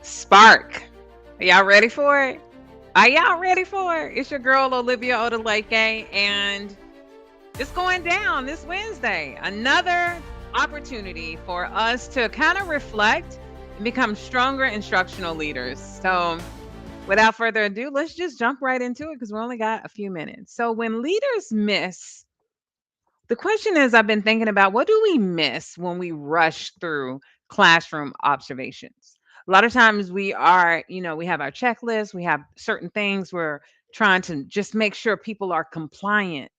Spark. Are y'all ready for it? Are y'all ready for it? It's your girl Olivia Odaleke, and it's going down this Wednesday. Another opportunity for us to kind of reflect and become stronger instructional leaders. So, without further ado, let's just jump right into it because we only got a few minutes. So, when leaders miss, the question is I've been thinking about what do we miss when we rush through classroom observations? A lot of times we are, we have our checklist, we have certain things we're trying to just make sure people are compliant.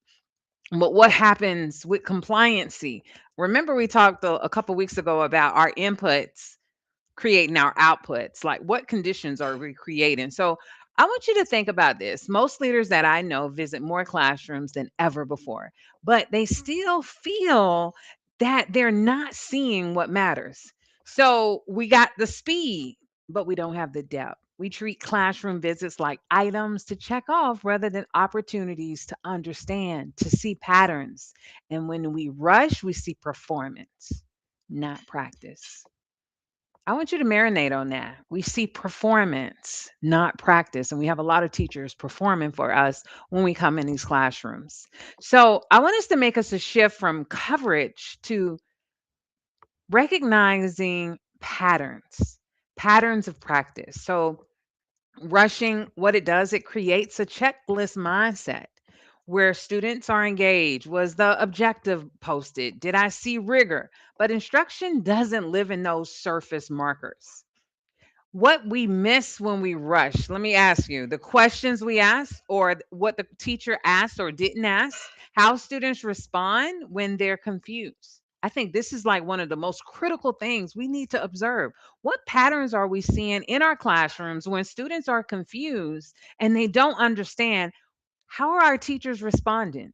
But what happens with compliancy? Remember, we talked a couple weeks ago about our inputs creating our outputs. Like, what conditions are we creating? So, I want you to think about this. Most leaders that I know visit more classrooms than ever before, but they still feel that they're not seeing what matters. So, we got the speed, but we don't have the depth. We treat classroom visits like items to check off rather than opportunities to understand, to see patterns. And when we rush, we see performance, not practice. I want you to marinate on that. We see performance, not practice. And we have a lot of teachers performing for us when we come in these classrooms. So I want us to make us a shift from coverage to recognizing patterns, patterns of practice. So rushing, what it does, it creates a checklist mindset where students are engaged. Was the objective posted? Did I see rigor? But instruction doesn't live in those surface markers. What we miss when we rush, let me ask you the questions we ask, or what the teacher asked or didn't ask, how students respond when they're confused. I think this is like one of the most critical things we need to observe. What patterns are we seeing in our classrooms when students are confused and they don't understand? How are our teachers responding?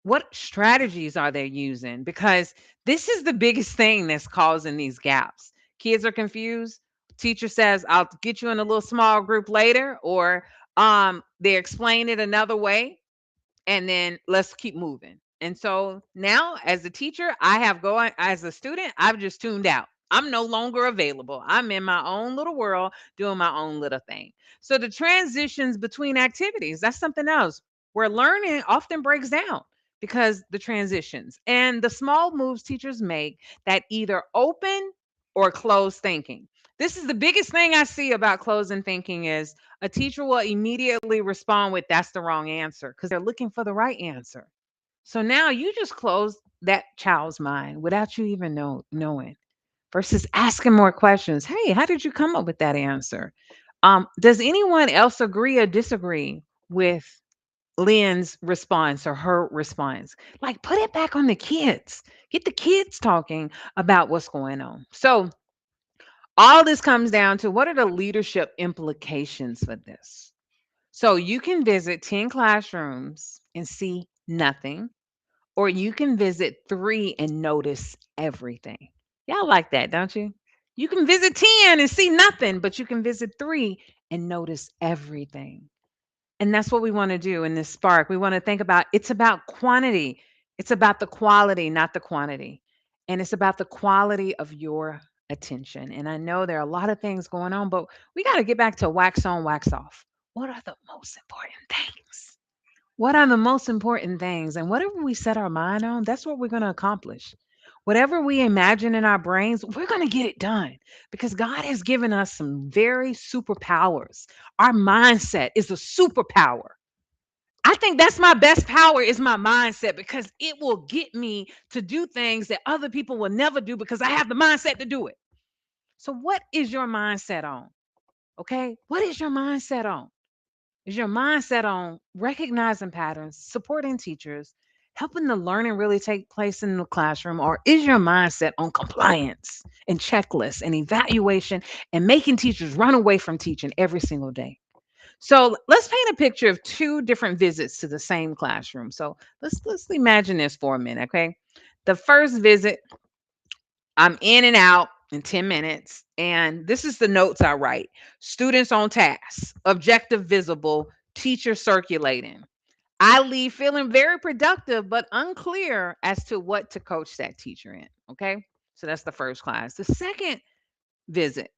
What strategies are they using? Because this is the biggest thing that's causing these gaps. Kids are confused. Teacher says, I'll get you in a little small group later, or they explain it another way, and then let's keep moving. And so now, as a teacher, I have going, as a student, I've just tuned out. I'm no longer available. I'm in my own little world doing my own little thing. So the transitions between activities, that's something else where learning often breaks down because the transitions and the small moves teachers make that either open or close thinking. This is the biggest thing I see about closing thinking is a teacher will immediately respond with that's the wrong answer because they're looking for the right answer. So now you just close that child's mind without you even knowing versus asking more questions. Hey, how did you come up with that answer? Does anyone else agree or disagree with Lynn's response or her response? Like, put it back on the kids. Get the kids talking about what's going on. So all this comes down to what are the leadership implications for this? So you can visit 10 classrooms and see nothing, or you can visit three and notice everything. Y'all like that, don't you? You can visit 10 and see nothing, but you can visit three and notice everything. And that's what we want to do in this spark. We want to think about it's about quantity, it's about the quality, not the quantity. And it's about the quality of your attention. And I know there are a lot of things going on, but we got to get back to wax on, wax off. What are the most important things? What are the most important things? And whatever we set our mind on, that's what we're going to accomplish. Whatever we imagine in our brains, we're going to get it done because God has given us some very superpowers. Our mindset is a superpower. I think that's my best power is my mindset because it will get me to do things that other people will never do because I have the mindset to do it. So what is your mindset on? Okay? What is your mindset on? Is your mindset on recognizing patterns, supporting teachers, helping the learning really take place in the classroom? Or is your mindset on compliance and checklists and evaluation and making teachers run away from teaching every single day? So let's paint a picture of two different visits to the same classroom. So let's imagine this for a minute, okay? The first visit, I'm in and out in 10 minutes. And this is the notes I write. Students on task, objective visible, teacher circulating. I leave feeling very productive, but unclear as to what to coach that teacher in. Okay. So that's the first class. The second visit,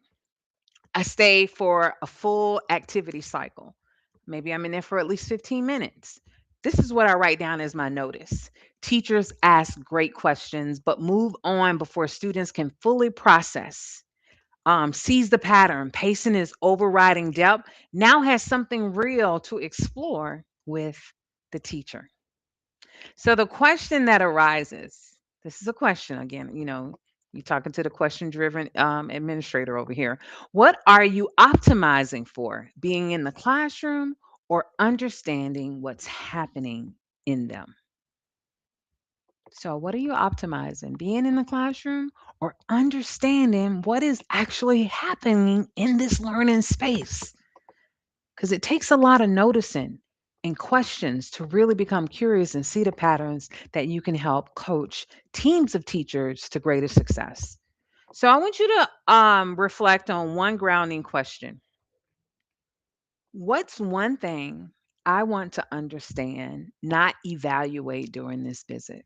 I stay for a full activity cycle. Maybe I'm in there for at least 15 minutes. This is what I write down as my notice. Teachers ask great questions, but move on before students can fully process. Sees the pattern. Pacing is overriding depth. Now has something real to explore with the teacher. So the question that arises, this is a question again, you're talking to the question driven administrator over here. What are you optimizing for? Being in the classroom or understanding what's happening in them? So, what are you optimizing? Being in the classroom or understanding what is actually happening in this learning space? Because it takes a lot of noticing and questions to really become curious and see the patterns that you can help coach teams of teachers to greater success. So I want you to reflect on one grounding question. What's one thing I want to understand, not evaluate during this visit?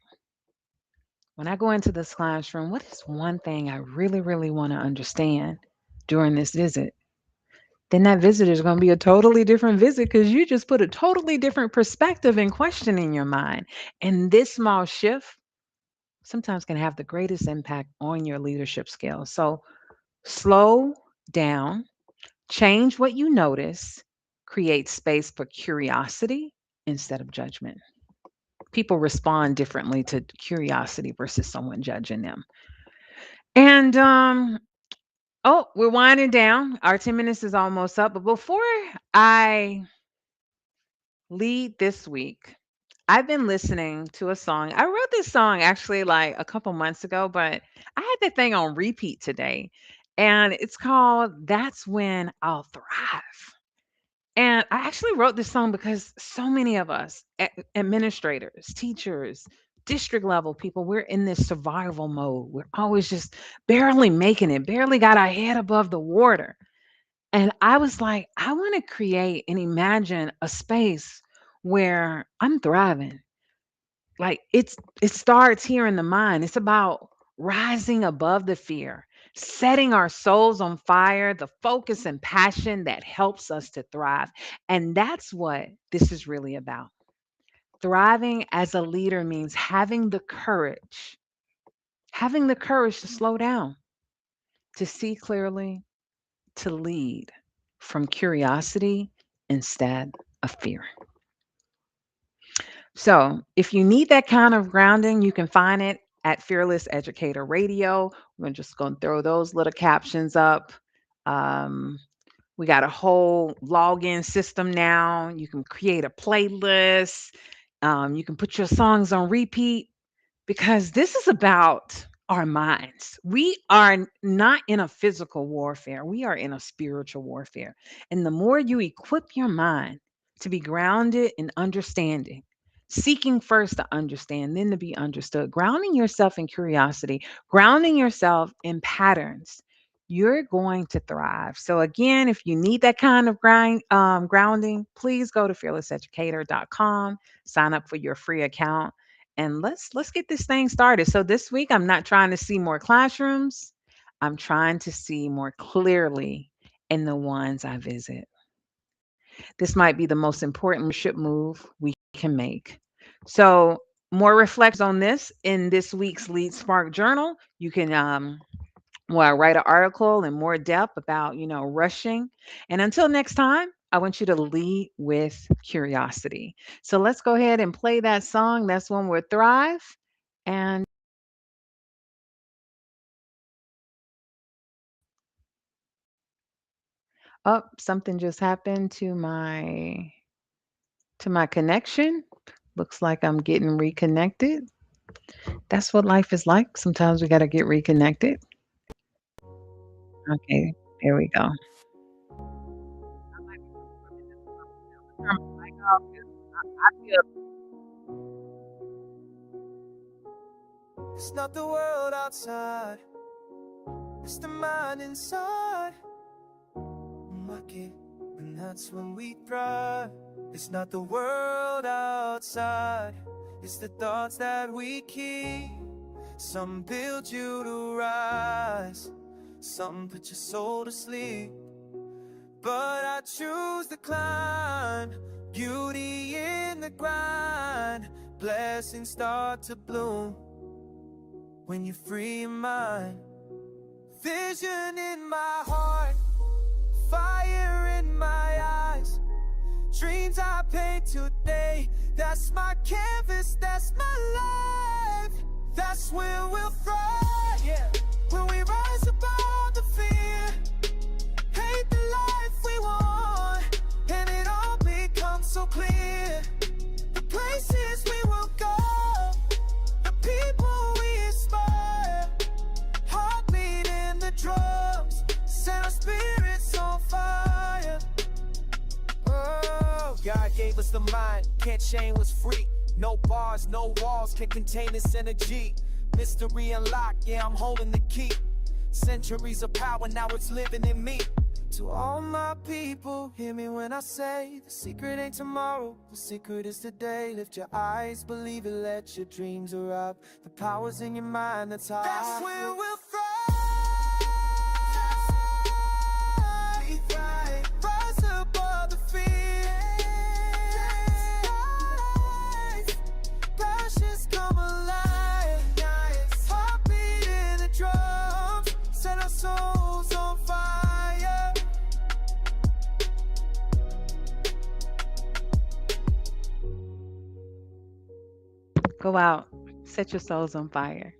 When I go into this classroom, what is one thing I really, really want to understand during this visit? Then that visit is going to be a totally different visit because you just put a totally different perspective and question in your mind. And this small shift sometimes can have the greatest impact on your leadership skills. So slow down, change what you notice, create space for curiosity instead of judgment. People respond differently to curiosity versus someone judging them. And oh, we're winding down. Our 10 minutes is almost up. But before I lead this week, I've been listening to a song. I wrote this song actually like a couple months ago, but I had that thing on repeat today. And it's called That's When I'll Thrive. And I actually wrote this song because so many of us, administrators, teachers, district level people, we're in this survival mode. We're always just barely making it, barely got our head above the water. And I was like, I want to create and imagine a space where I'm thriving. Like it starts here in the mind. It's about rising above the fear, setting our souls on fire, the focus and passion that helps us to thrive. And that's what this is really about. Thriving as a leader means having the courage to slow down, to see clearly, to lead from curiosity instead of fear. So, if you need that kind of grounding, you can find it at Fearless Educator Radio. We're just going to throw those little captions up. Um, we got a whole login system now. You can create a playlist. You can put your songs on repeat because this is about our minds. We are not in a physical warfare, we are in a spiritual warfare. And the more you equip your mind to be grounded in understanding, seeking first to understand, then to be understood, grounding yourself in curiosity, grounding yourself in patterns. You're going to thrive. So again, if you need that kind of grounding, please go to fearlesseducator.com, sign up for your free account, and let's get this thing started. So this week I'm not trying to see more classrooms. I'm trying to see more clearly in the ones I visit. This might be the most important leadership move we can make. So more reflections on this in this week's Lead Spark Journal. You can I write an article in more depth about, rushing. And until next time, I want you to lead with curiosity. So let's go ahead and play that song. That's When We'll Thrive. And oh, something just happened to my connection. Looks like I'm getting reconnected. That's what life is like. Sometimes we got to get reconnected. Okay, there we go. Turn my mic off 'cause I feel It's not the world outside, it's the mind inside. Lucky, and that's when we thrive. It's not the world outside, it's the thoughts that we keep. Some build you to rise, some put your soul to sleep. choose to climb. Beauty in the grind. Blessings start to bloom when you free your mind. Vision in my heart, fire in my eyes. Dreams I paint today, that's my canvas, that's my life. That's when we'll thrive, yeah. When we rise above the fear, hate the life we want, and it all becomes so clear. The places we will go, the people we inspire, heartbeat in the drums, set our spirits on fire. Oh, God gave us the mind, can't chain what's free. No bars, no walls can contain this energy. Mystery unlocked, yeah, I'm holding the key. Centuries of power, now it's living in me. To all my people, hear me when I say the secret ain't tomorrow, the secret is today. Lift your eyes, believe it, let your dreams erupt. The power's in your mind, that's how that's when we'll thrive. Rise above the fear. Passions come alive. Heartbeat in the drums, set our souls on fire. Go out, set your souls on fire.